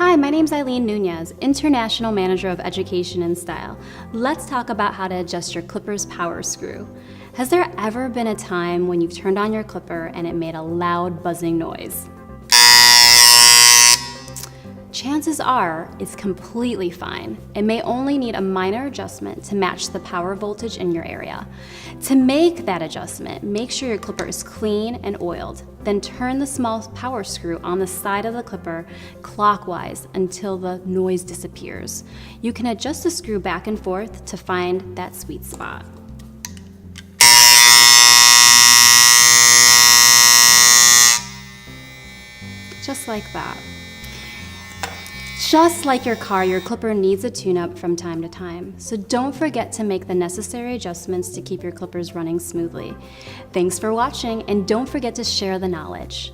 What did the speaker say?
Hi, my name's Eileen Nunez, International Manager of Education and Style. Let's talk about how to adjust your clipper's power screw. Has there ever been a time when you've turned on your clipper and it made a loud buzzing noise? Chances are it's completely fine. It may only need a minor adjustment to match the power voltage in your area. To make that adjustment, make sure your clipper is clean and oiled. Then turn the small power screw on the side of the clipper clockwise until the noise disappears. You can adjust the screw back and forth to find that sweet spot. Just like that. Just like your car, your clipper needs a tune-up from time to time. So don't forget to make the necessary adjustments to keep your clippers running smoothly. Thanks for watching, and don't forget to share the knowledge.